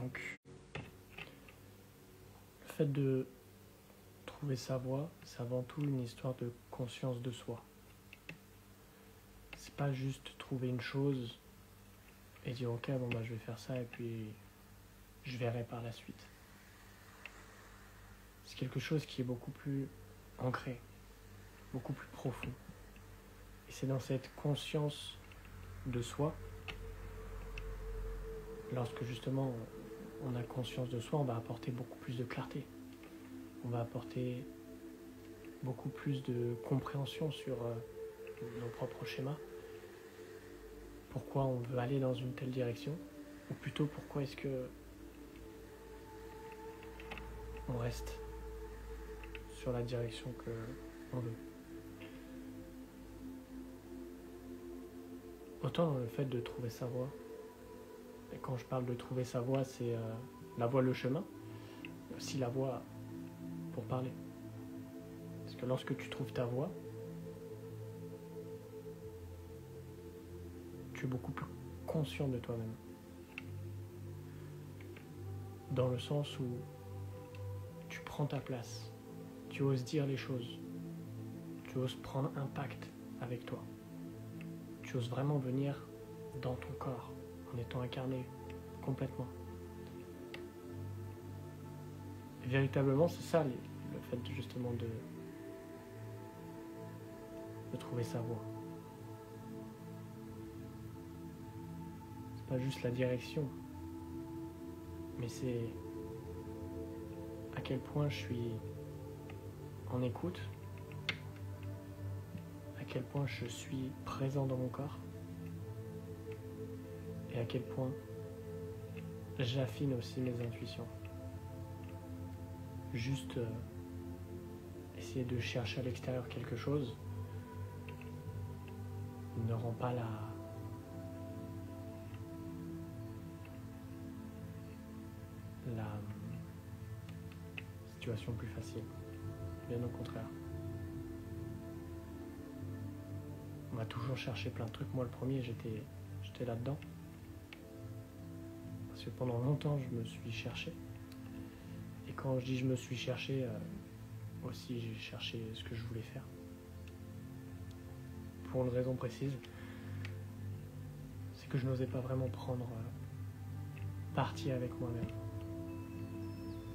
Donc, le fait de trouver sa voie, c'est avant tout une histoire de conscience de soi. C'est pas juste trouver une chose et dire ok, bon bah je vais faire ça et puis je verrai par la suite. C'est quelque chose qui est beaucoup plus ancré, beaucoup plus profond. Et c'est dans cette conscience de soi, lorsque justement on a conscience de soi, on va apporter beaucoup plus de clarté. On va apporter beaucoup plus de compréhension sur nos propres schémas. Pourquoi on veut aller dans une telle direction, ou plutôt pourquoi est-ce que on reste sur la direction que on veut. Autant dans le fait de trouver sa voie, et quand je parle de trouver sa voie, c'est la voie, le chemin, mais aussi la voie pour parler. Parce que lorsque tu trouves ta voie, tu es beaucoup plus conscient de toi-même. Dans le sens où tu prends ta place, tu oses dire les choses, tu oses prendre un pacte avec toi. Tu oses vraiment venir dans ton corps, en étant incarné complètement. Et véritablement, c'est ça le fait justement de trouver sa voie. C'est pas juste la direction, mais c'est à quel point je suis en écoute, à quel point je suis présent dans mon corps, et à quel point j'affine aussi mes intuitions. Juste essayer de chercher à l'extérieur quelque chose ne rend pas la situation plus facile. Bien au contraire. On va toujours chercher plein de trucs. Moi, le premier, j'étais là-dedans. Parce que pendant longtemps, je me suis cherché. Et quand je dis je me suis cherché, aussi j'ai cherché ce que je voulais faire. Pour une raison précise, c'est que je n'osais pas vraiment prendre parti avec moi-même.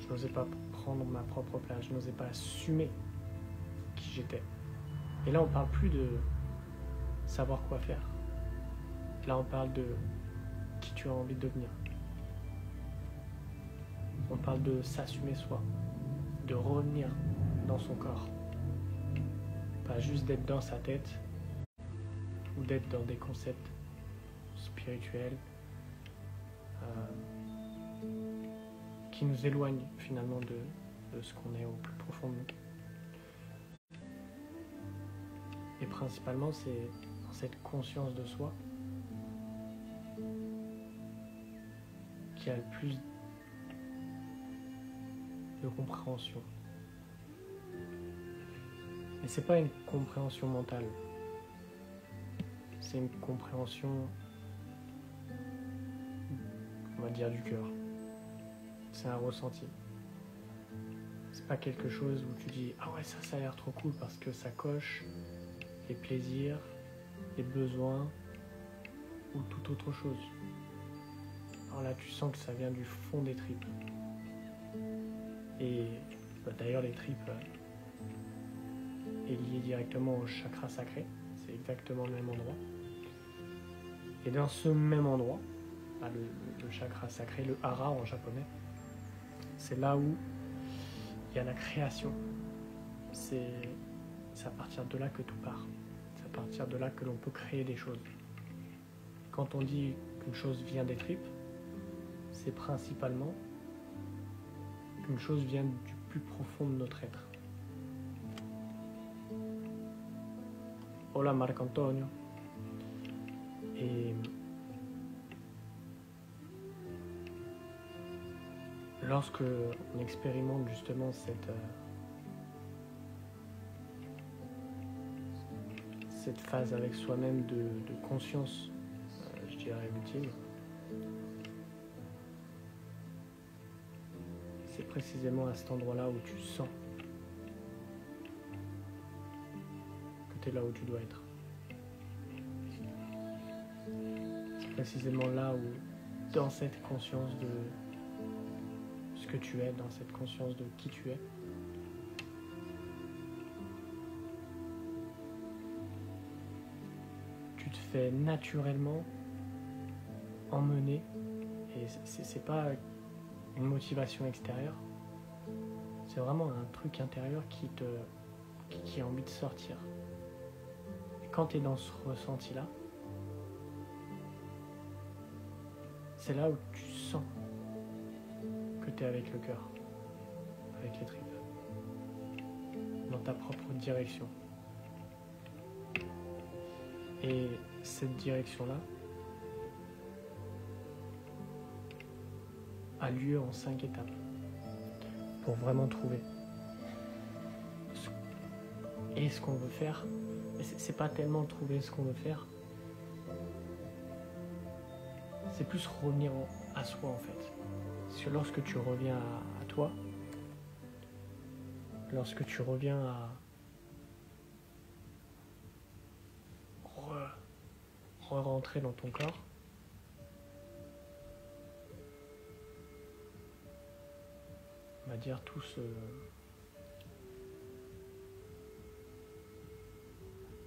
Je n'osais pas prendre ma propre place, je n'osais pas assumer qui j'étais. Et là, on parle plus de savoir quoi faire. Là, on parle de qui tu as envie de devenir. On parle de s'assumer soi, de revenir dans son corps. Pas juste d'être dans sa tête ou d'être dans des concepts spirituels qui nous éloignent finalement de ce qu'on est au plus profond de nous. Et principalement, c'est dans cette conscience de soi qu'il y a le plus de compréhension. Mais c'est pas une compréhension mentale. C'est une compréhension, on va dire, du cœur. C'est un ressenti. C'est pas quelque chose où tu dis « Ah ouais, ça a l'air trop cool parce que ça coche les plaisirs, les besoins ou toute autre chose. » Alors là, tu sens que ça vient du fond des tripes. Et d'ailleurs, les tripes est lié directement au chakra sacré. C'est exactement le même endroit. Et dans ce même endroit, le chakra sacré, le hara en japonais, c'est là où il y a la création. C'est à partir de là que tout part. C'est à partir de là que l'on peut créer des choses. Quand on dit qu'une chose vient des tripes, c'est principalement qu'une chose vient du plus profond de notre être. Hola Marc-Antonio. Et lorsque on expérimente justement cette phase avec soi-même de conscience, je dirais ultime, c'est précisément à cet endroit-là où tu sens que tu es là où tu dois être. C'est précisément là où, dans cette conscience de ce que tu es, dans cette conscience de qui tu es, tu te fais naturellement emmener, et c'est pas une motivation extérieure, c'est vraiment un truc intérieur qui a envie de sortir. Et quand tu es dans ce ressenti-là, c'est là où tu sens que tu es avec le cœur, avec les tripes, dans ta propre direction. Et cette direction-là a lieu en 5 étapes pour vraiment trouver ce qu'on veut faire. Et c'est pas tellement trouver ce qu'on veut faire, c'est plus revenir à soi en fait. Parce que lorsque tu reviens à toi, lorsque tu reviens à re-rentrer dans ton corps, on va dire tout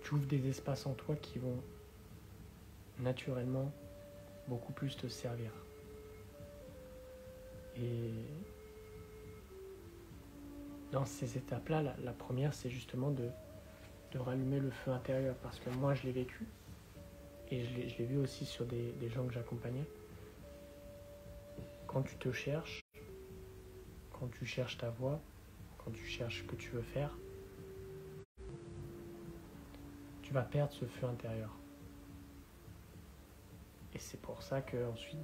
tu ouvres des espaces en toi qui vont naturellement beaucoup plus te servir. Et dans ces étapes-là, la première, c'est justement de rallumer le feu intérieur, parce que moi, je l'ai vécu, et je l'ai vu aussi sur des gens que j'accompagnais. Quand tu te cherches, quand tu cherches ta voie, quand tu cherches ce que tu veux faire, tu vas perdre ce feu intérieur. Et c'est pour ça que ensuite,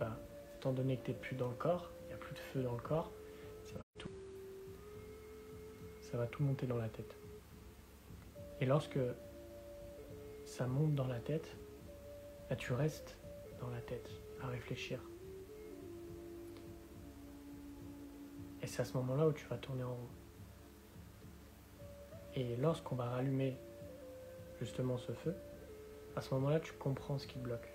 étant donné que tu n'es plus dans le corps, il n'y a plus de feu dans le corps, ça va tout monter dans la tête. Et lorsque ça monte dans la tête, tu restes dans la tête à réfléchir. Et c'est à ce moment-là où tu vas tourner en rond. Et lorsqu'on va rallumer justement ce feu, à ce moment-là, tu comprends ce qui bloque.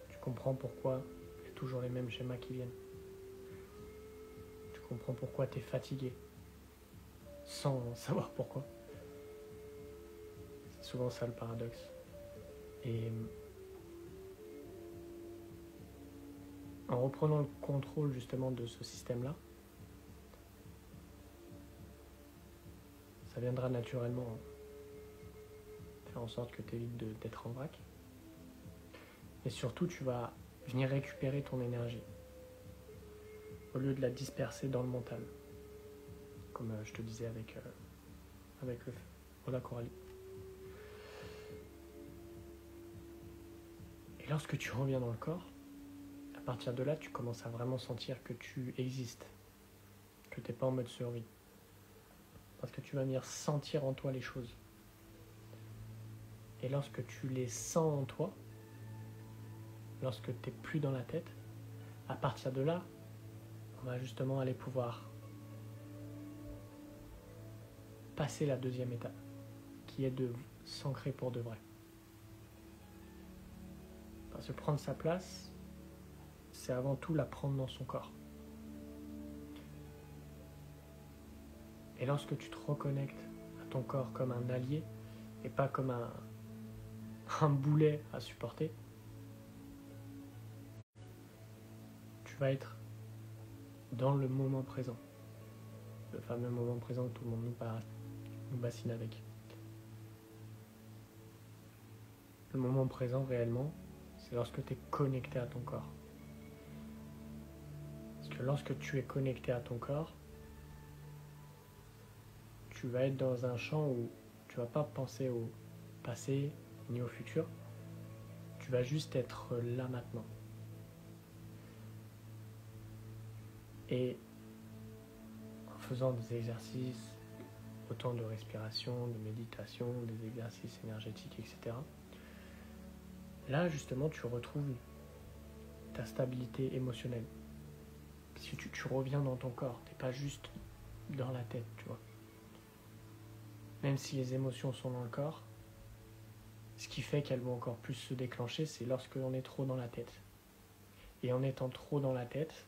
Tu comprends pourquoi il y a toujours les mêmes schémas qui viennent. Tu comprends pourquoi tu es fatigué, sans savoir pourquoi. C'est souvent ça le paradoxe. Et en reprenant le contrôle justement de ce système-là, ça viendra naturellement faire en sorte que tu évites d'être en vrac. Et surtout, tu vas venir récupérer ton énergie au lieu de la disperser dans le mental, comme je te disais avec le feu. Voilà, Coralie. Et lorsque tu reviens dans le corps, à partir de là, tu commences à vraiment sentir que tu existes, que tu n'es pas en mode survie. Parce que tu vas venir sentir en toi les choses. Et lorsque tu les sens en toi, lorsque tu n'es plus dans la tête, à partir de là, on va justement aller pouvoir passer la deuxième étape, qui est de s'ancrer pour de vrai. Parce que prendre sa place, c'est avant tout la prendre dans son corps. Et lorsque tu te reconnectes à ton corps comme un allié, et pas comme un boulet à supporter, tu vas être dans le moment présent. Le fameux moment présent que tout le monde nous bassine avec. Le moment présent, réellement, c'est lorsque tu es connecté à ton corps. Parce que lorsque tu es connecté à ton corps, tu vas être dans un champ où tu ne vas pas penser au passé ni au futur. Tu vas juste être là maintenant. Et en faisant des exercices, autant de respiration, de méditation, des exercices énergétiques, etc. Là, justement, tu retrouves ta stabilité émotionnelle. Si tu reviens dans ton corps, t'es pas juste dans la tête, tu vois. Même si les émotions sont dans le corps, ce qui fait qu'elles vont encore plus se déclencher, c'est lorsque l'on est trop dans la tête. Et en étant trop dans la tête,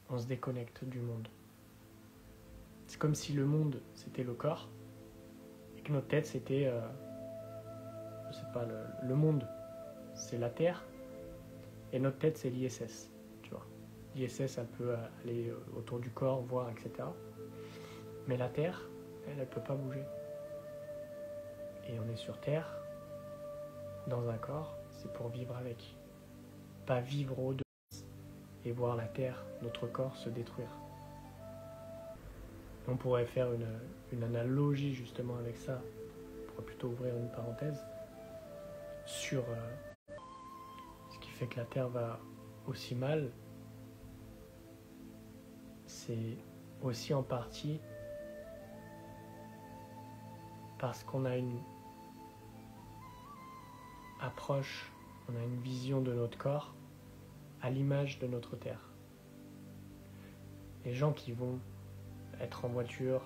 on se déconnecte du monde. C'est comme si le monde, c'était le corps, et que notre tête, c'était, je sais pas, le monde, c'est la Terre, et notre tête, c'est l'ISS, tu vois. L'ISS, elle peut aller autour du corps, voir, etc. Mais la Terre, elle ne peut pas bouger. Et on est sur Terre, dans un corps, c'est pour vivre avec. Pas vivre au-delà et voir la Terre, notre corps, se détruire. On pourrait faire une analogie justement avec ça, on pourrait plutôt ouvrir une parenthèse, sur ce qui fait que la Terre va aussi mal, c'est aussi en partie parce qu'on a une approche, on a une vision de notre corps à l'image de notre Terre. Les gens qui vont être en voiture,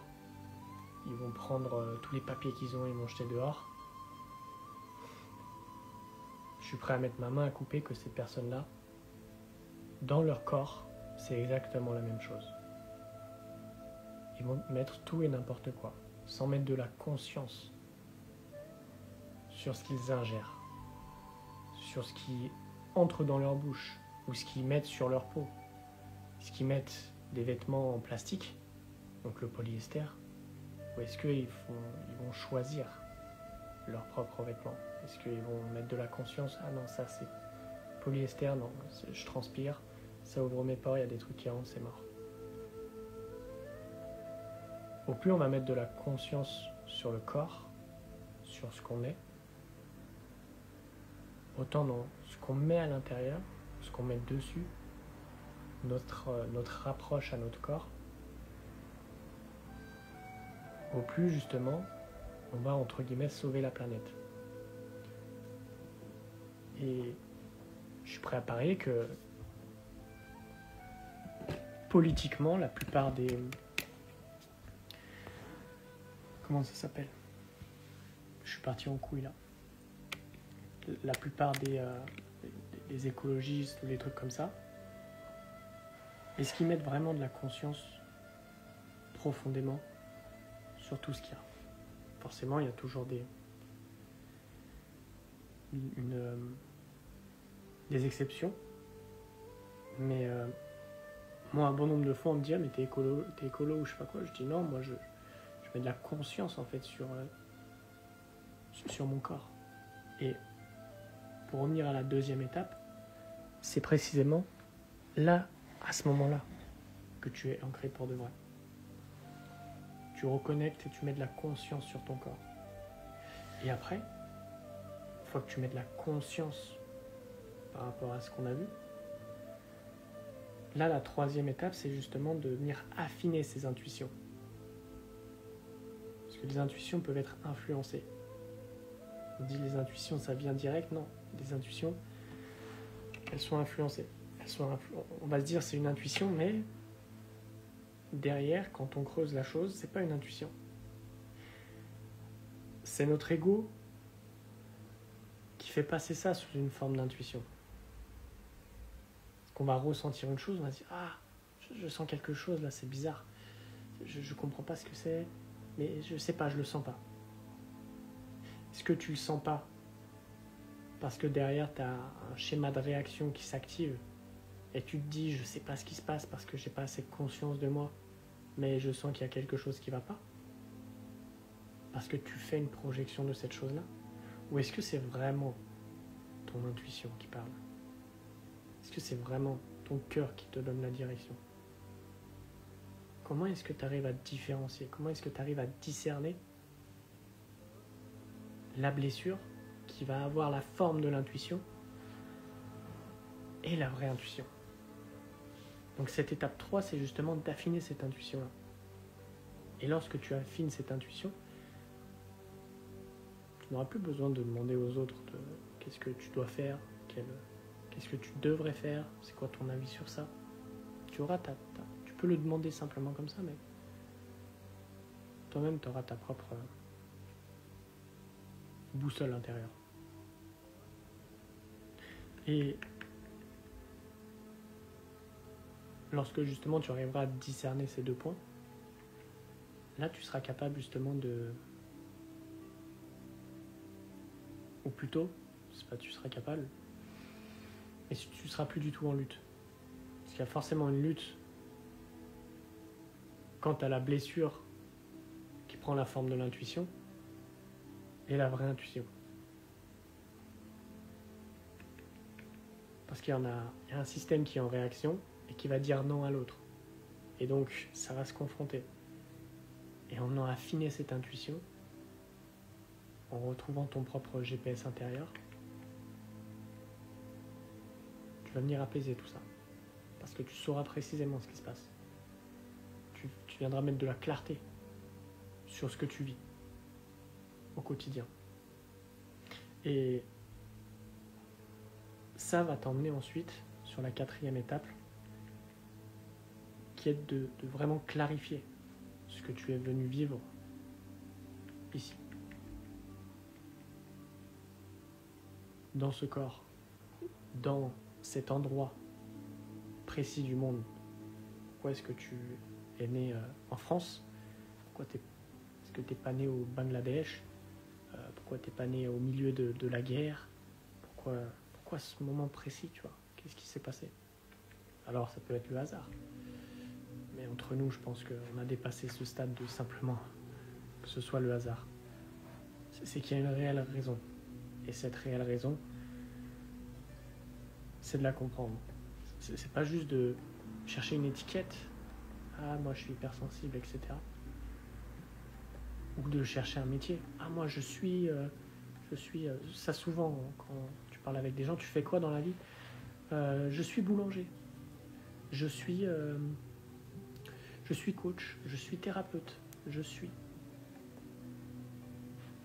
ils vont prendre tous les papiers qu'ils ont, ils vont jeter dehors. Je suis prêt à mettre ma main à couper que ces personnes-là, dans leur corps, c'est exactement la même chose. Ils vont mettre tout et n'importe quoi, sans mettre de la conscience sur ce qu'ils ingèrent, sur ce qui entre dans leur bouche, ou ce qu'ils mettent sur leur peau, ce qu'ils mettent des vêtements en plastique, donc le polyester, ou est-ce qu'ils vont choisir leurs propres vêtements? Est-ce qu'ils vont mettre de la conscience? Ah non, ça c'est polyester, non, je transpire, ça ouvre mes pores, il y a des trucs qui rentrent, c'est mort. Au plus on va mettre de la conscience sur le corps, sur ce qu'on est, autant dans ce qu'on met à l'intérieur, ce qu'on met dessus, notre approche à notre corps, au plus justement on va entre guillemets sauver la planète. Et je suis prêt à parier que politiquement la plupart des... Comment ça s'appelle? Je suis parti en couille là. La plupart des écologistes ou des trucs comme ça, est-ce qu'ils mettent vraiment de la conscience profondément sur tout ce qu'il y a? Forcément, il y a toujours des exceptions, mais moi, un bon nombre de fois, on me dit « Ah, mais t'es écolo ou je sais pas quoi », je dis « Non, moi, je mets de la conscience, en fait, sur mon corps. » Et pour revenir à la deuxième étape, c'est précisément là, à ce moment-là, que tu es ancré pour de vrai. Tu reconnectes et tu mets de la conscience sur ton corps. Et après, une fois que tu mets de la conscience par rapport à ce qu'on a vu, là, la troisième étape, c'est justement de venir affiner ces intuitions. Parce que les intuitions peuvent être influencées. On dit les intuitions, ça vient direct. Non, les intuitions, elles sont influencées. On va se dire c'est une intuition, mais derrière, quand on creuse la chose, c'est pas une intuition. C'est notre ego qui fait passer ça sous une forme d'intuition. Qu'on va ressentir une chose, on va se dire ah, je sens quelque chose là, c'est bizarre. Je comprends pas ce que c'est, mais je sais pas, je le sens pas. Est-ce que tu le sens pas parce que derrière tu as un schéma de réaction qui s'active et tu te dis je sais pas ce qui se passe parce que j'ai pas assez de conscience de moi, mais je sens qu'il y a quelque chose qui va pas? Parce que tu fais une projection de cette chose-là? Ou est-ce que c'est vraiment ton intuition qui parle? Est-ce que c'est vraiment ton cœur qui te donne la direction? Comment est-ce que tu arrives à te différencier? Comment est-ce que tu arrives à discerner la blessure qui va avoir la forme de l'intuition et la vraie intuition? Donc cette étape 3, c'est justement d'affiner cette intuition-là. Et lorsque tu affines cette intuition, tu n'auras plus besoin de demander aux autres qu'est-ce que tu dois faire, qu'est-ce que tu devrais faire, c'est quoi ton avis sur ça. tu peux le demander simplement comme ça, mais toi-même, tu auras ta propre boussole intérieure. Et lorsque justement tu arriveras à discerner ces deux points, là tu seras capable justement ou plutôt, c'est pas tu seras capable, mais tu seras plus du tout en lutte. Parce qu'il y a forcément une lutte quant à la blessure qui prend la forme de l'intuition et la vraie intuition. Parce qu'il y a un système qui est en réaction et qui va dire non à l'autre. Et donc, ça va se confronter. Et en ayant affiné cette intuition, en retrouvant ton propre GPS intérieur, tu vas venir apaiser tout ça. Parce que tu sauras précisément ce qui se passe. Tu viendras mettre de la clarté sur ce que tu vis au quotidien. Et ça va t'emmener ensuite sur la 4e étape, qui est de vraiment clarifier ce que tu es venu vivre ici, dans ce corps, dans cet endroit précis du monde. Pourquoi est-ce que tu es né en France? Est-ce que tu n'es pas né au Bangladesh? Pourquoi tu n'es pas né au milieu de la guerre? Pourquoi ce moment précis, tu vois? Qu'est-ce qui s'est passé? Alors, ça peut être le hasard. Mais entre nous, je pense qu'on a dépassé ce stade de simplement que ce soit le hasard. C'est qu'il y a une réelle raison. Et cette réelle raison, c'est de la comprendre. C'est pas juste de chercher une étiquette. Ah, moi, je suis hypersensible, etc. Ou de chercher un métier. Ah, moi, je suis ça souvent, quand tu parles avec des gens, tu fais quoi dans la vie? Je suis boulanger. Je suis coach. Je suis thérapeute.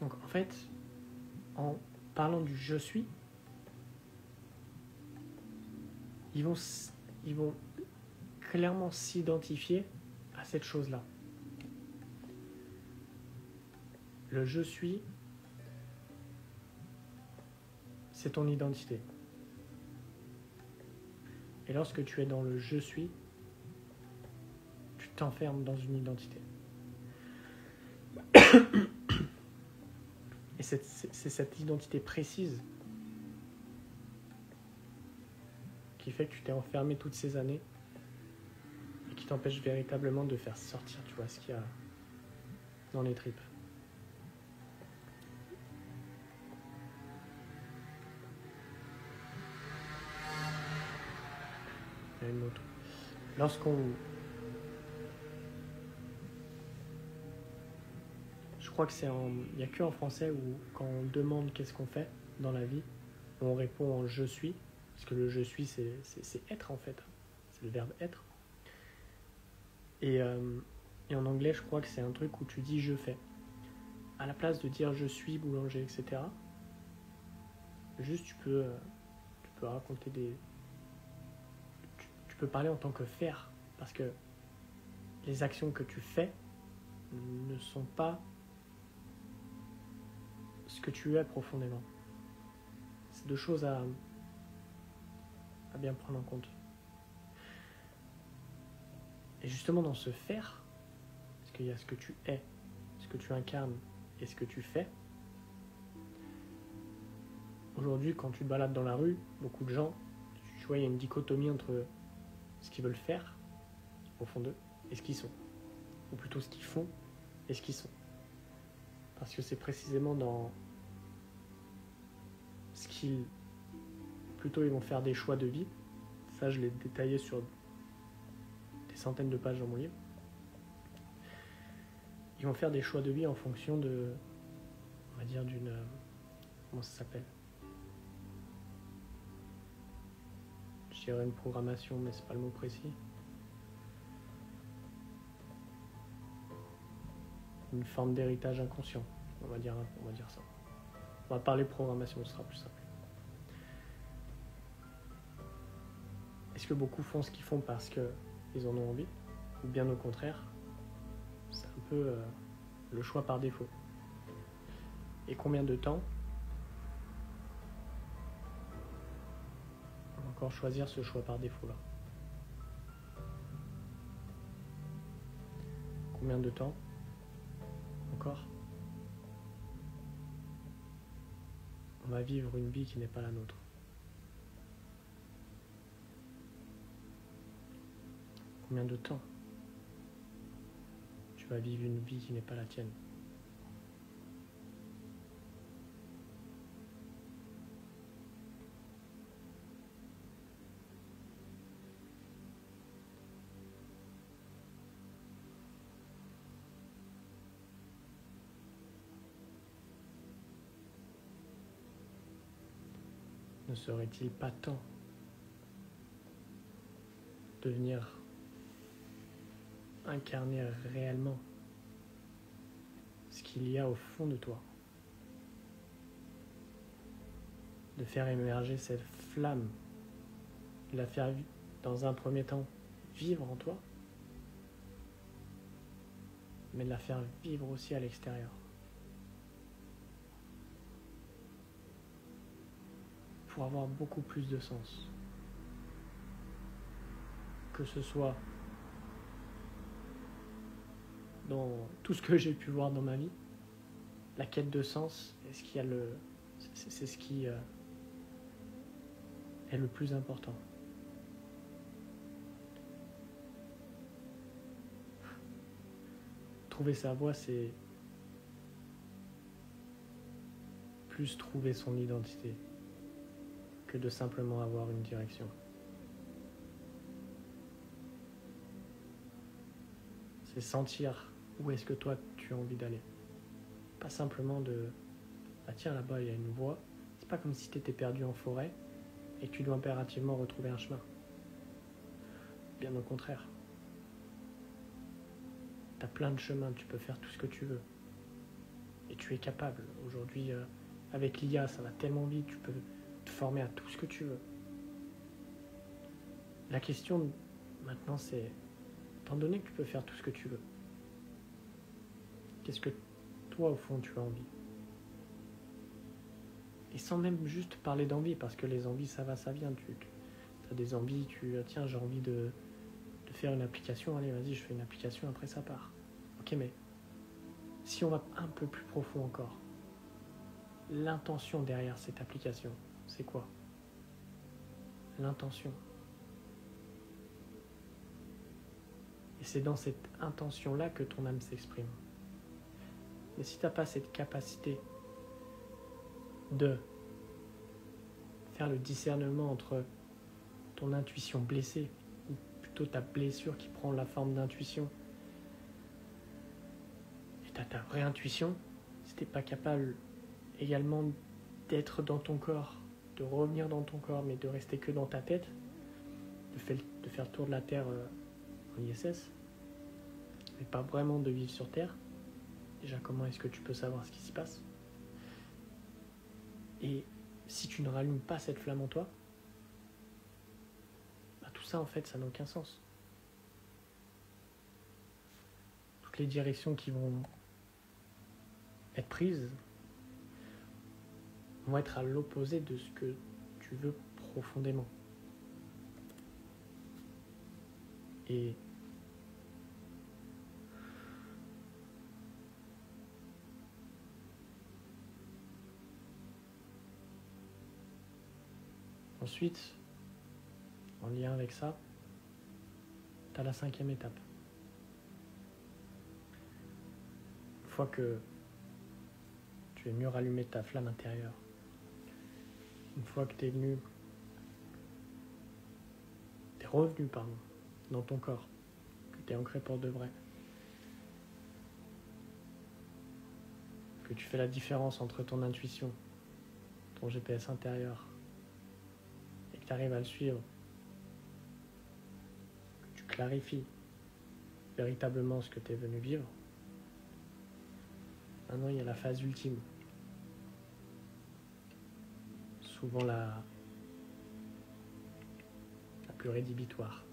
Donc, en fait, en parlant du je suis, ils vont clairement s'identifier à cette chose-là. Le je suis, c'est ton identité. Et lorsque tu es dans le je suis, tu t'enfermes dans une identité. Et c'est cette identité précise qui fait que tu t'es enfermé toutes ces années et qui t'empêche véritablement de faire sortir, tu vois, ce qu'il y a dans les tripes. Il y a une autre. Je crois que il n'y a que en français où quand on demande qu'est-ce qu'on fait dans la vie, on répond en je suis, parce que le je suis c'est être en fait, c'est le verbe être. Et en anglais, je crois que c'est un truc où tu dis je fais. À la place de dire je suis boulanger, etc., juste tu peux raconter tu peux parler en tant que faire, parce que les actions que tu fais ne sont pas ce que tu es profondément. C'est deux choses à bien prendre en compte. Et justement dans ce faire, parce qu'il y a ce que tu es, ce que tu incarnes et ce que tu fais. Aujourd'hui, quand tu te balades dans la rue, beaucoup de gens, tu vois, il y a une dichotomie entre ce qu'ils veulent faire, au fond d'eux, et ce qu'ils sont. Ou plutôt ce qu'ils font et ce qu'ils sont. Parce que c'est précisément dans ce qu'ils... Plutôt, ils vont faire des choix de vie. Ça, je l'ai détaillé sur des centaines de pages dans mon livre. Ils vont faire des choix de vie en fonction de... On va dire d'une... Comment ça s'appelle? Je dirais une programmation, mais c'est pas le mot précis. Une forme d'héritage inconscient, on va dire ça. On va parler programmation, ce sera plus simple. Est-ce que beaucoup font ce qu'ils font parce que ils en ont envie, ou bien au contraire, c'est un peu le choix par défaut. Et combien de temps on va encore choisir ce choix par défaut-là? Combien de temps encore on va vivre une vie qui n'est pas la nôtre? Combien de temps tu vas vivre une vie qui n'est pas la tienne? Ne serait-il pas temps de venir incarner réellement ce qu'il y a au fond de toi, de faire émerger cette flamme, de la faire dans un premier temps vivre en toi, mais de la faire vivre aussi à l'extérieur. Pour avoir beaucoup plus de sens. Que ce soit dans tout ce que j'ai pu voir dans ma vie, la quête de sens, c'est ce qui est le plus important. Trouver sa voie, c'est plus trouver son identité que de simplement avoir une direction. C'est sentir où est-ce que toi tu as envie d'aller. Pas simplement de ah tiens, là-bas il y a une voie. C'est pas comme si tu étais perdu en forêt et que tu dois impérativement retrouver un chemin. Bien au contraire. Tu as plein de chemins, tu peux faire tout ce que tu veux. Et tu es capable. Aujourd'hui, avec l'IA, ça va tellement vite, tu peux te former à tout ce que tu veux. La question maintenant, c'est, étant donné que tu peux faire tout ce que tu veux, qu'est-ce que toi, au fond, tu as envie? Et sans même juste parler d'envie, parce que les envies, ça va, ça vient. Tu as des envies, tiens, j'ai envie de faire une application, allez, vas-y, je fais une application, après ça part. Ok, mais si on va un peu plus profond encore, l'intention derrière cette application, c'est quoi? L'intention. Et c'est dans cette intention-là que ton âme s'exprime. Mais si tu n'as pas cette capacité de faire le discernement entre ton intuition blessée, ou plutôt ta blessure qui prend la forme d'intuition, et ta vraie intuition, si tu n'es pas capable également d'être dans ton corps, de revenir dans ton corps, mais de rester que dans ta tête, de faire le tour de la Terre en ISS, mais pas vraiment de vivre sur Terre, déjà comment est-ce que tu peux savoir ce qui s'y passe? Et si tu ne rallumes pas cette flamme en toi, bah tout ça en fait ça n'a aucun sens. Toutes les directions qui vont être prises vont être à l'opposé de ce que tu veux profondément. Et ensuite, en lien avec ça, tu as la 5e étape. Une fois que tu es mieux rallumé ta flamme intérieure, une fois que tu es revenu dans ton corps, que tu es ancré pour de vrai, que tu fais la différence entre ton intuition, ton GPS intérieur, et que tu arrives à le suivre, que tu clarifies véritablement ce que tu es venu vivre, maintenant il y a la phase ultime. Souvent la plus rédhibitoire.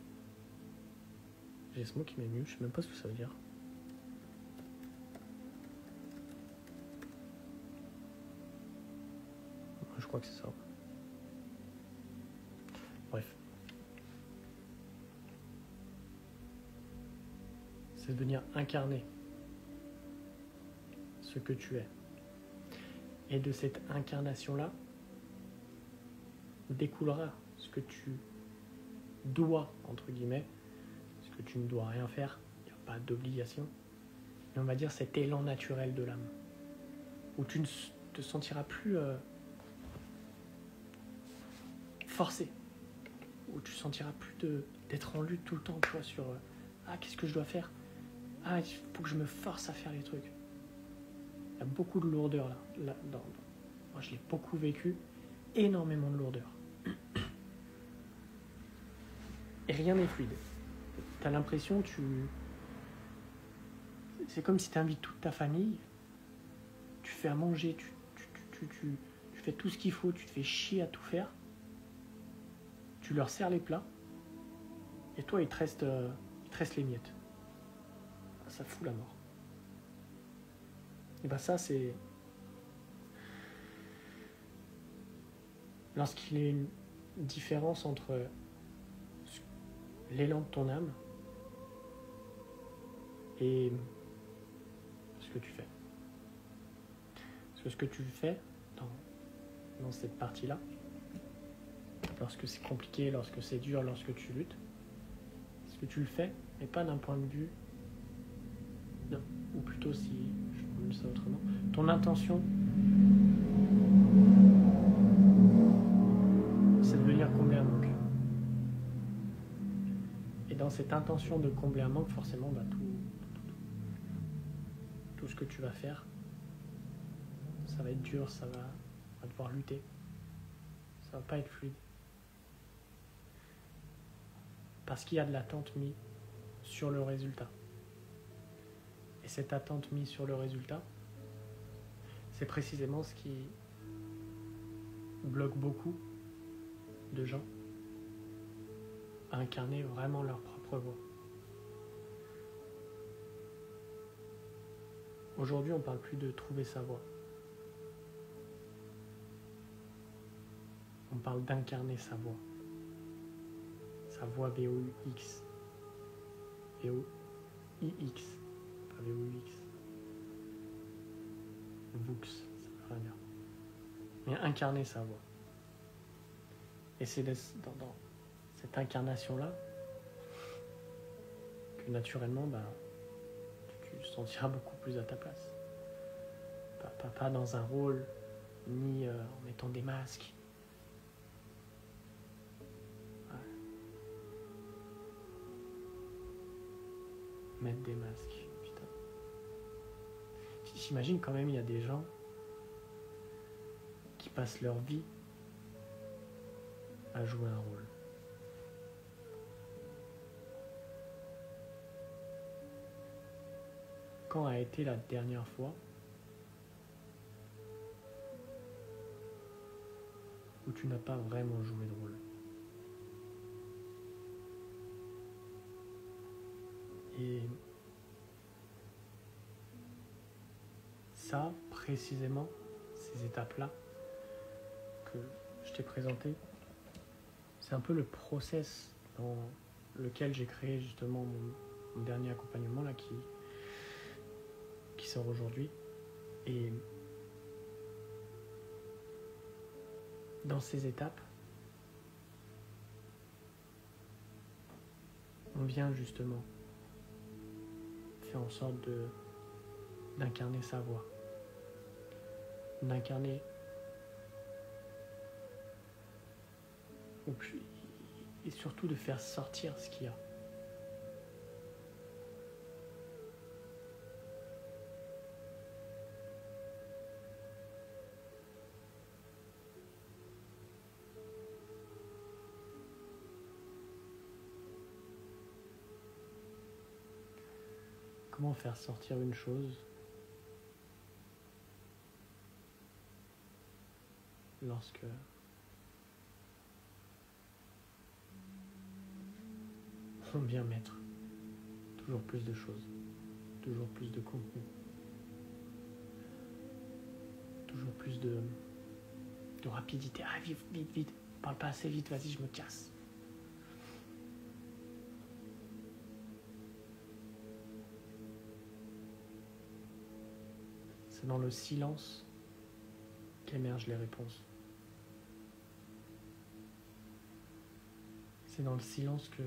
J'ai ce mot qui m'est venu, je sais même pas ce que ça veut dire. Je crois que c'est ça. Bref. C'est de venir incarner ce que tu es. Et de cette incarnation-là découlera ce que tu dois, entre guillemets, ce que tu ne dois rien faire, il n'y a pas d'obligation, mais on va dire cet élan naturel de l'âme, où tu ne te sentiras plus forcé, où tu sentiras plus d'être en lutte tout le temps, tu vois, sur qu'est-ce que je dois faire, il faut que je me force à faire les trucs. Il y a beaucoup de lourdeur là. Moi, je l'ai beaucoup vécu, énormément de lourdeur. Et rien n'est fluide. Tu as l'impression, c'est comme si tu invites toute ta famille, tu fais à manger, tu fais tout ce qu'il faut, tu te fais chier à tout faire, tu leur sers les plats, et toi, il te reste les miettes. Ça fout la mort. Et bien ça, c'est... Lorsqu'il y a une différence entre l'élan de ton âme et ce que tu fais. Parce que ce que tu fais dans cette partie-là, lorsque c'est compliqué, lorsque c'est dur, lorsque tu luttes, ce que tu le fais, mais pas d'un point de vue... Non, ou plutôt si je formule ça autrement, ton intention, c'est de venir combler un manque. Et dans cette intention de combler un manque, forcément, tout ce que tu vas faire, ça va être dur, ça va devoir lutter. Ça va pas être fluide. Parce qu'il y a de l'attente mise sur le résultat. Et cette attente mise sur le résultat, c'est précisément ce qui bloque beaucoup de gens à incarner vraiment leur propre voix. Aujourd'hui, on ne parle plus de trouver sa voix. On parle d'incarner sa voix. Sa voix V-O-U-X. V-O-I-X. Pas V-O-U-X. Vux, ça veut rien dire. Mais incarner sa voix. Et c'est dans cette incarnation-là que naturellement, tu te sentiras beaucoup plus à ta place. Pas dans un rôle, ni en mettant des masques. Ouais. Mettre des masques, putain. J'imagine quand même, il y a des gens qui passent leur vie à jouer un rôle. Quand a été la dernière fois où tu n'as pas vraiment joué de rôle? Et ça, précisément, ces étapes-là que je t'ai présentées, c'est un peu le process dans lequel j'ai créé justement mon dernier accompagnement là qui sort aujourd'hui. Et dans ces étapes, on vient justement faire en sorte d'incarner sa voix, d'incarner et surtout de faire sortir ce qu'il y a. Comment faire sortir une chose lorsque on vient mettre toujours plus de choses, toujours plus de contenu, toujours plus de rapidité. Ah, vite, vite, vite, parle pas assez vite, vas-y, je me casse. C'est dans le silence qu'émergent les réponses. C'est dans le silence que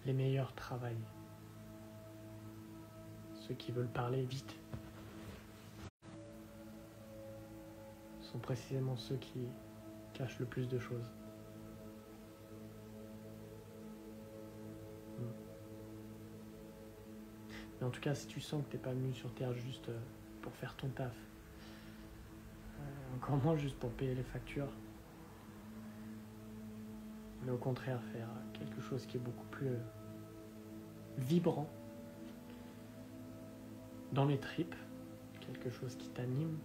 les meilleurs travaillent. Ceux qui veulent parler vite sont précisément ceux qui cachent le plus de choses. Mais en tout cas, si tu sens que t'es pas venu sur Terre juste pour faire ton taf, encore moins juste pour payer les factures, mais au contraire faire quelque chose qui est beaucoup plus vibrant dans les tripes, quelque chose qui t'anime,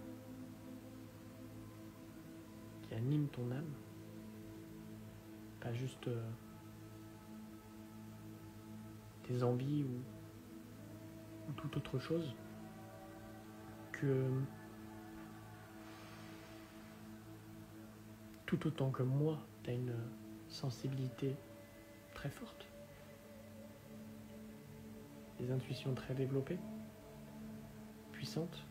qui anime ton âme, pas juste tes envies ou toute autre chose, que tout autant que moi, tu as une sensibilité très forte, des intuitions très développées, puissantes,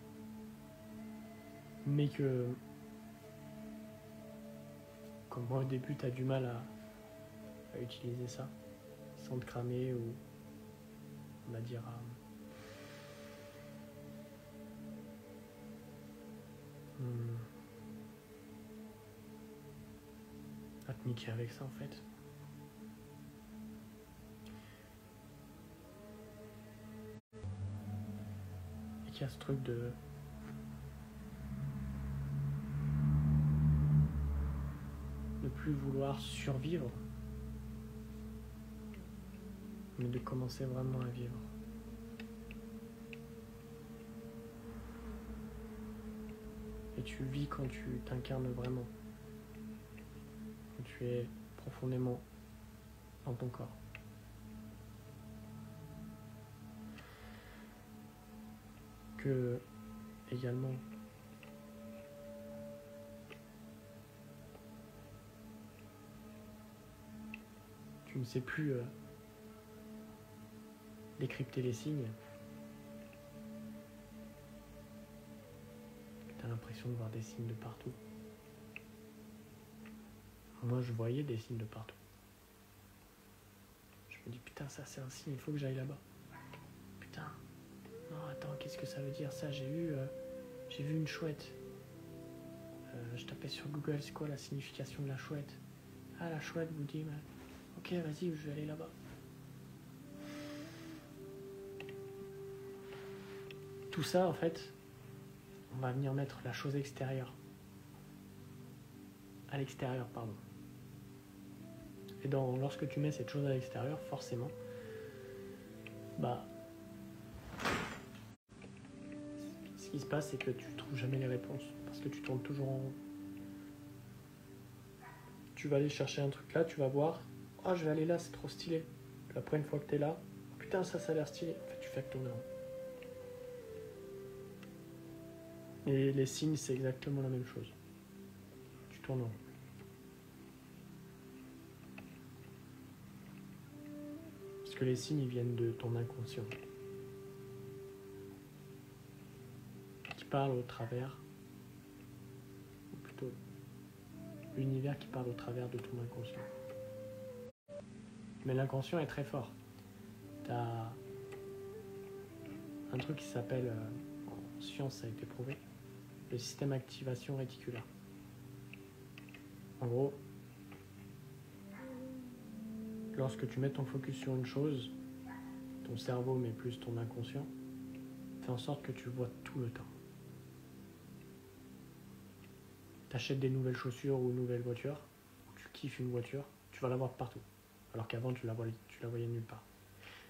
mais que, comme moi au début, tu as du mal à utiliser ça, sans te cramer ou, on va dire, à te niquer avec ça en fait. Et qu'il y a ce truc de ne plus vouloir survivre, mais de commencer vraiment à vivre. Et tu vis quand tu t'incarnes vraiment, quand tu es profondément dans ton corps. Que également tu ne sais plus décrypter les signes. Tu as l'impression de voir des signes de partout. Moi, je voyais des signes de partout. Je me dis, putain, ça c'est un signe, il faut que j'aille là-bas. Putain, non, attends, qu'est-ce que ça veut dire ça? J'ai vu une chouette. Je tapais sur Google, c'est quoi la signification de la chouette? Ah, la chouette vous dit, ok, vas-y, je vais aller là-bas. Tout ça, en fait, on va venir mettre la chose extérieure. À l'extérieur, pardon. Et lorsque tu mets cette chose à l'extérieur, forcément, ce qui se passe, c'est que tu ne trouves jamais les réponses. Parce que tu tournes toujours en rond. Tu vas aller chercher un truc là, tu vas voir, ah, je vais aller là, c'est trop stylé. Puis après, une fois que tu es là, putain, ça a l'air stylé. En fait, tu fais que tourner en rond. Et les signes, c'est exactement la même chose. Tu tournes en rond. Parce que les signes, ils viennent de ton inconscient. Qui parle au travers, ou plutôt l'univers qui parle au travers de ton inconscient. Mais l'inconscient est très fort. T'as un truc qui s'appelle, en science ça a été prouvé, le système activation réticulaire. En gros, lorsque tu mets ton focus sur une chose, ton cerveau, mais plus ton inconscient, fait en sorte que tu le vois tout le temps. T'achètes des nouvelles chaussures ou une nouvelle voiture, ou tu kiffes une voiture, tu vas la voir partout. Alors qu'avant, tu la voyais nulle part.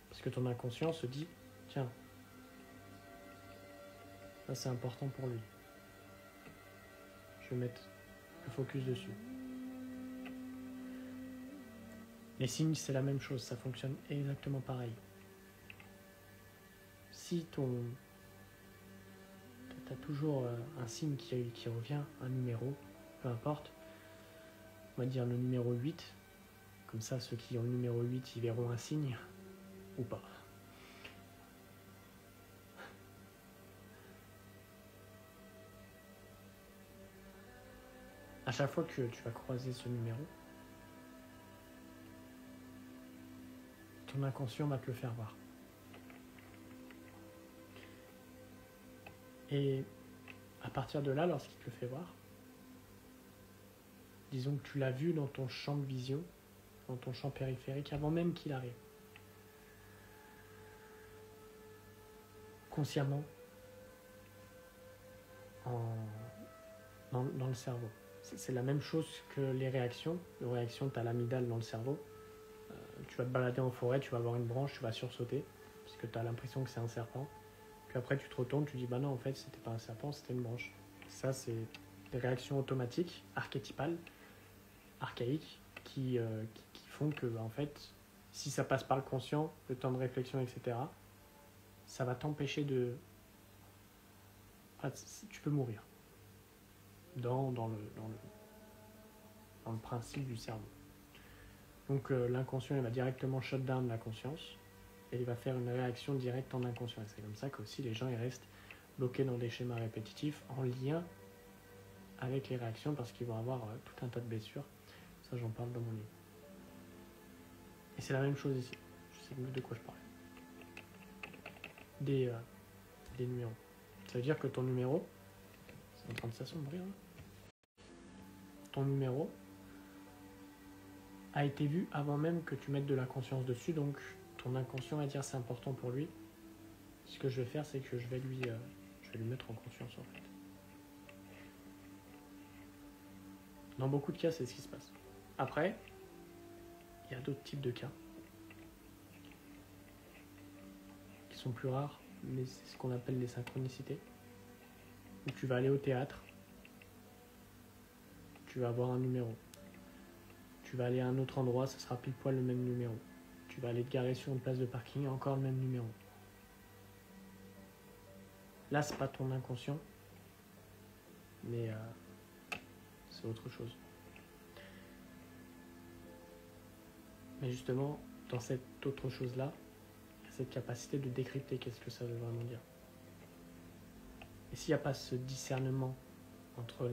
Parce que ton inconscient se dit, tiens, ça c'est important pour lui. Je vais mettre le focus dessus. Les signes, c'est la même chose, ça fonctionne exactement pareil. si tu as toujours un signe qui revient, un numéro, peu importe, on va dire le numéro 8, comme ça ceux qui ont le numéro 8, ils verront un signe, ou pas. À chaque fois que tu vas croiser ce numéro, ton inconscient va te le faire voir. Et à partir de là, lorsqu'il te le fait voir, disons que tu l'as vu dans ton champ de vision, dans ton champ périphérique, avant même qu'il arrive. Consciemment, dans le cerveau. C'est la même chose que les réactions. Les réactions, tu as l'amygdale dans le cerveau. Tu vas te balader en forêt, tu vas voir une branche, tu vas sursauter, parce que tu as l'impression que c'est un serpent. Puis après, tu te retournes, tu dis, bah non, en fait, c'était pas un serpent, c'était une branche. Ça, c'est des réactions automatiques, archétypales, archaïques, qui font que, en fait, si ça passe par le conscient, le temps de réflexion, etc., ça va t'empêcher de... Enfin, tu peux mourir dans le principe du cerveau. Donc l'inconscient, il va directement shut down la conscience et il va faire une réaction directe en inconscient. Et c'est comme ça qu'aussi les gens ils restent bloqués dans des schémas répétitifs en lien avec les réactions parce qu'ils vont avoir tout un tas de blessures. Ça, j'en parle dans mon livre. Et c'est la même chose ici. Je sais de quoi je parlais. Des numéros. Ça veut dire que ton numéro, c'est en train de s'assombrir, hein. Ton numéro a été vu avant même que tu mettes de la conscience dessus, donc ton inconscient va dire c'est important pour lui. Ce que je vais faire, c'est que je vais lui mettre en conscience en fait. Dans beaucoup de cas, c'est ce qui se passe. Après, il y a d'autres types de cas qui sont plus rares, mais c'est ce qu'on appelle les synchronicités. Où tu vas aller au théâtre, tu vas avoir un numéro. Tu vas aller à un autre endroit, ça sera pile poil le même numéro. Tu vas aller te garer sur une place de parking, encore le même numéro. Là, c'est pas ton inconscient, mais c'est autre chose. Mais justement, dans cette autre chose-là, il y a cette capacité de décrypter qu'est-ce que ça veut vraiment dire. Et s'il n'y a pas ce discernement entre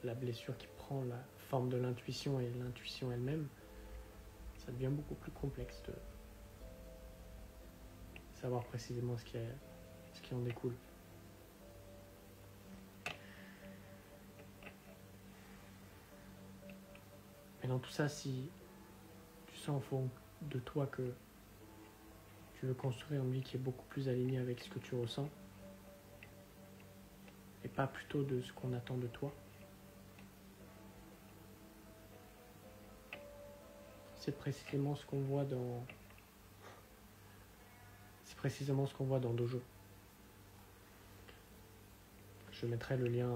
la blessure qui prend la forme de l'intuition et l'intuition elle-même, ça devient beaucoup plus complexe de savoir précisément ce qui en découle. Mais dans tout ça, si tu sens au fond de toi que tu veux construire une vie qui est beaucoup plus alignée avec ce que tu ressens, et pas plutôt de ce qu'on attend de toi, c'est précisément ce qu'on voit dans... C'est précisément ce qu'on voit dans Dojo. Je mettrai le lien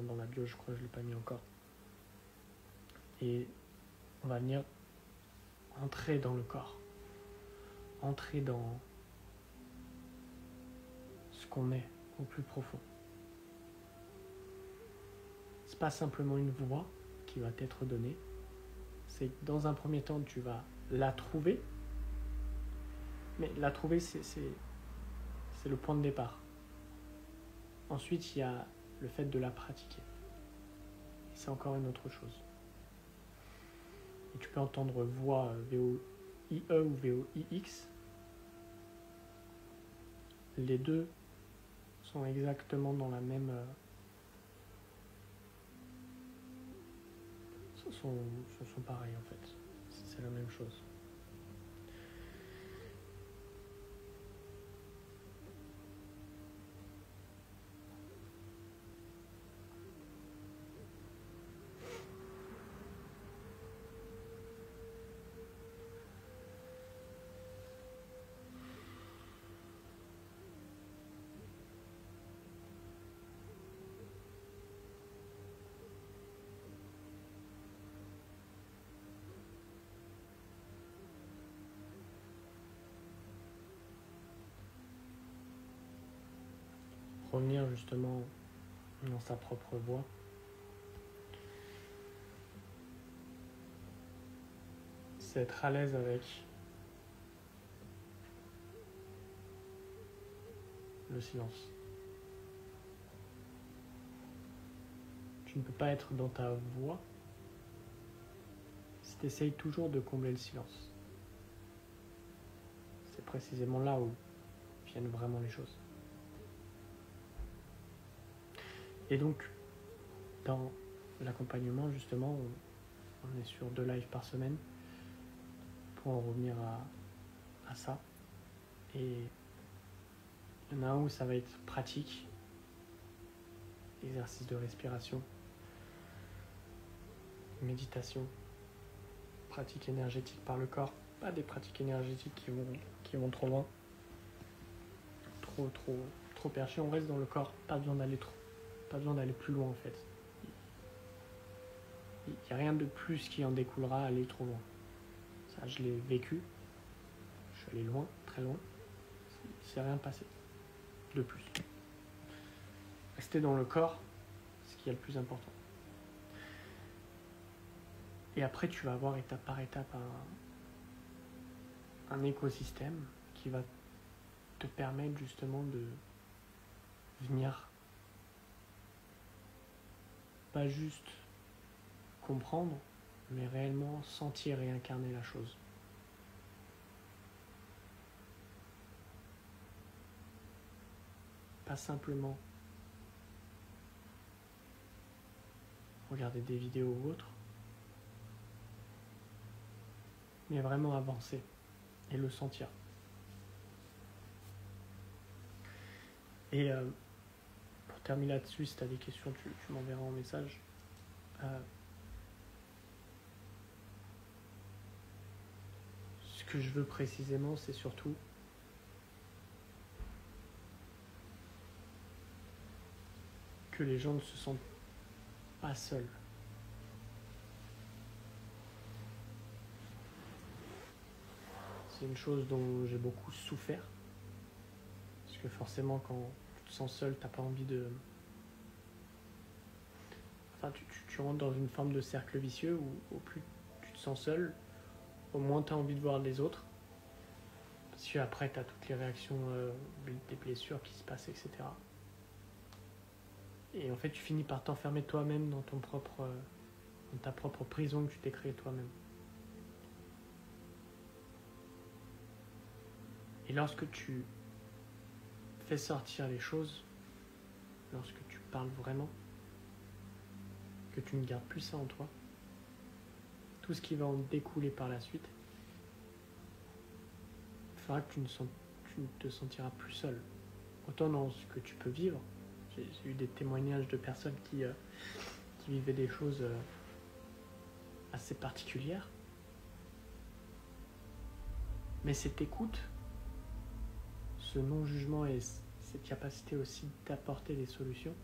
dans la bio, je crois que je ne l'ai pas mis encore. Et on va venir entrer dans le corps. Entrer dans ce qu'on est au plus profond. C'est pas simplement une voix qui va t'être donnée. C'est que dans un premier temps, tu vas la trouver. Mais la trouver, c'est le point de départ. Ensuite, il y a le fait de la pratiquer. Et c'est encore une autre chose. Et tu peux entendre voix V-O-I-E ou V-O-I-X. Les deux sont exactement dans la même... sont pareils en fait. C'est la même chose. revenir justement dans sa propre voie. C'est être à l'aise avec le silence. Tu ne peux pas être dans ta voie si tu essayes toujours de combler le silence. C'est précisément là où viennent vraiment les choses. Et donc, dans l'accompagnement, justement, on est sur 2 lives par semaine pour en revenir à ça. Et il y en a un où ça va être pratique, exercice de respiration, méditation, pratique énergétique par le corps, pas des pratiques énergétiques qui vont trop loin, trop perché. On reste dans le corps, pas besoin d'aller plus loin en fait. Il n'y a rien de plus qui en découlera à aller trop loin. Ça, je l'ai vécu. Je suis allé loin, très loin. Il ne s'est rien passé de plus. Rester dans le corps, c'est ce qui est le plus important. Et après, tu vas avoir étape par étape un écosystème qui va te permettre justement de venir pas juste comprendre, mais réellement sentir et incarner la chose. Pas simplement regarder des vidéos ou autres, mais vraiment avancer et le sentir. Et pour terminer là-dessus, si tu as des questions, tu m'enverras en message. Ce que je veux précisément, c'est surtout que les gens ne se sentent pas seuls. C'est une chose dont j'ai beaucoup souffert. Parce que forcément, quand tu te sens seul, t'as pas envie de... Enfin, tu rentres dans une forme de cercle vicieux où au plus tu te sens seul, au moins tu as envie de voir les autres. Parce qu'après, tu as toutes les réactions des blessures qui se passent, etc. Et en fait, tu finis par t'enfermer toi-même dans ta propre prison que tu t'es créée toi-même. Et lorsque tu fais sortir les choses, lorsque tu parles vraiment, que tu ne gardes plus ça en toi, tout ce qui va en découler par la suite fera que tu ne te sentiras plus seul. Autant dans ce que tu peux vivre. J'ai eu des témoignages de personnes qui vivaient des choses assez particulières. Mais cette écoute, ce non-jugement et cette capacité aussi d'apporter des solutions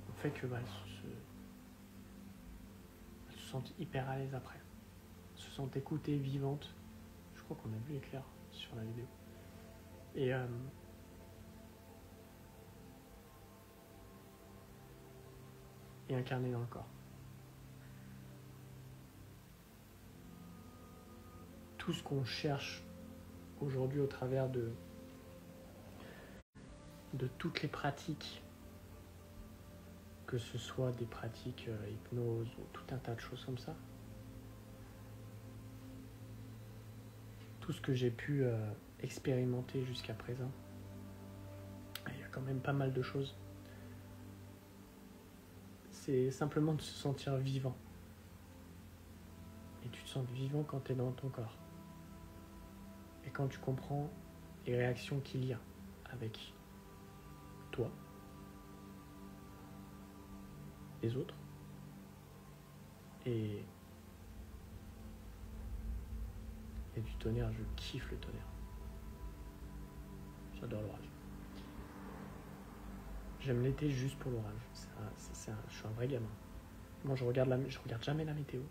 ont fait que elles se sentent hyper à l'aise après. Elles se sentent écoutées, vivantes. Je crois qu'on a vu l'éclair sur la vidéo. Et incarné dans le corps. Tout ce qu'on cherche aujourd'hui au travers de toutes les pratiques, que ce soit des pratiques hypnose ou tout un tas de choses comme ça, tout ce que j'ai pu expérimenter jusqu'à présent, il y a quand même pas mal de choses. C'est simplement de se sentir vivant. Et tu te sens vivant quand tu es dans ton corps. Et quand tu comprends les réactions qu'il y a avec toi, les autres, et du tonnerre, je kiffe le tonnerre. J'adore l'orage. J'aime l'été juste pour l'orage. Je suis un vrai gamin. Moi, je regarde jamais la météo.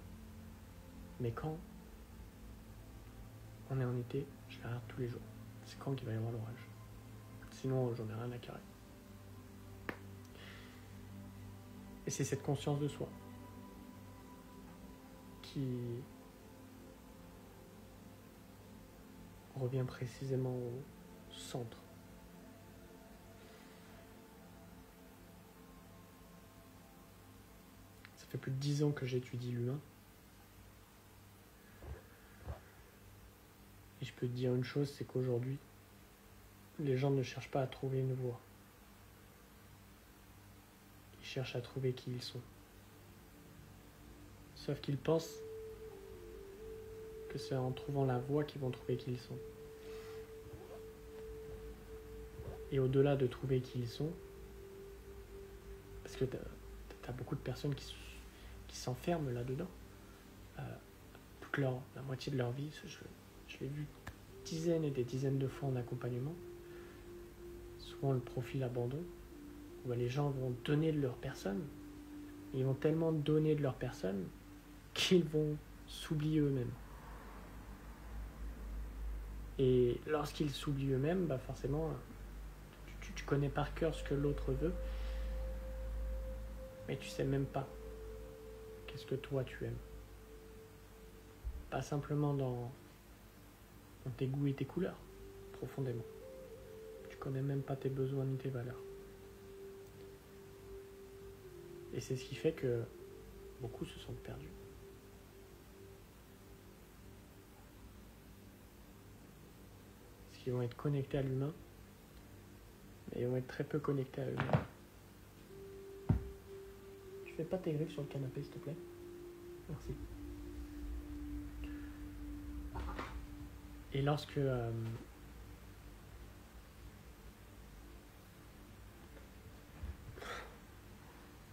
Mais quand on est en été, je la regarde tous les jours. C'est quand qu'il va y avoir l'orage. Sinon, j'en ai rien à carrer. Et c'est cette conscience de soi qui revient précisément au centre. Ça fait plus de 10 ans que j'étudie l'humain. Et je peux te dire une chose, c'est qu'aujourd'hui, les gens ne cherchent pas à trouver une voie. Ils cherchent à trouver qui ils sont. Sauf qu'ils pensent que c'est en trouvant la voie qu'ils vont trouver qui ils sont. Et au-delà de trouver qui ils sont, parce que t'as beaucoup de personnes qui s'enferment là-dedans, la moitié de leur vie, je l'ai vu dizaines et des dizaines de fois en accompagnement, souvent le profil abandon, où les gens vont donner de leur personne, ils vont tellement donner de leur personne qu'ils vont s'oublier eux-mêmes. Et lorsqu'ils s'oublient eux-mêmes, forcément, tu connais par cœur ce que l'autre veut, mais tu sais même pas qu'est-ce que toi tu aimes. Pas simplement dans tes goûts et tes couleurs, profondément. Tu connais même pas tes besoins ni tes valeurs. Et c'est ce qui fait que beaucoup se sentent perdus. Parce qu'ils vont être connectés à l'humain, mais ils vont être très peu connectés à eux-mêmes. Tu fais pas tes griffes sur le canapé, s'il te plaît? Merci. Et lorsque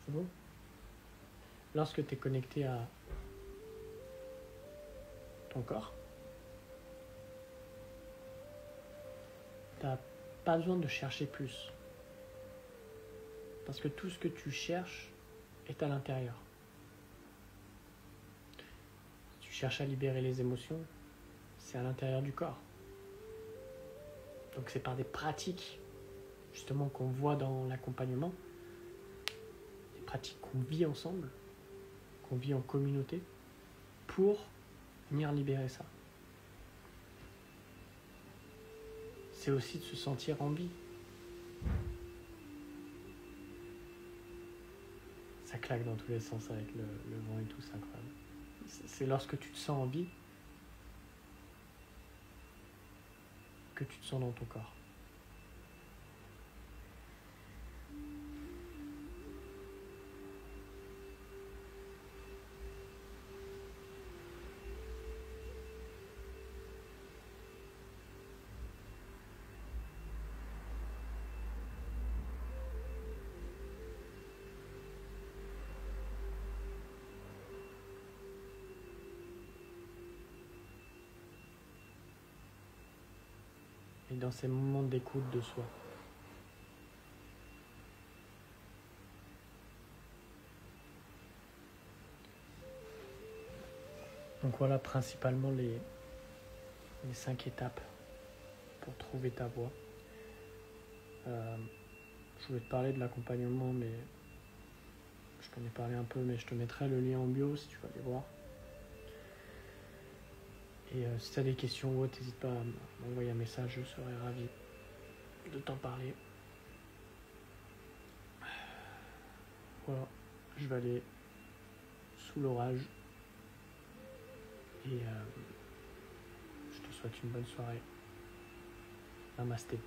c'est bon? Lorsque tu es connecté à ton corps, tu n'as pas besoin de chercher plus. Parce que tout ce que tu cherches est à l'intérieur. Si tu cherches à libérer les émotions, c'est à l'intérieur du corps. Donc c'est par des pratiques, justement, qu'on voit dans l'accompagnement, des pratiques qu'on vit ensemble, qu'on vit en communauté, pour venir libérer ça. C'est aussi de se sentir en vie. Ça claque dans tous les sens avec le vent et tout, c'est incroyable. C'est lorsque tu te sens en vie que tu te sens dans ton corps. Et dans ces moments d'écoute de soi. Donc voilà principalement les 5 étapes pour trouver ta voie. Je voulais te parler de l'accompagnement, mais je t'en ai parlé un peu, mais je te mettrai le lien en bio si tu veux aller voir. Et si tu as des questions ou autre, n'hésite pas à m'envoyer un message, je serai ravi de t'en parler. Voilà, je vais aller sous l'orage. Et je te souhaite une bonne soirée. Namasté.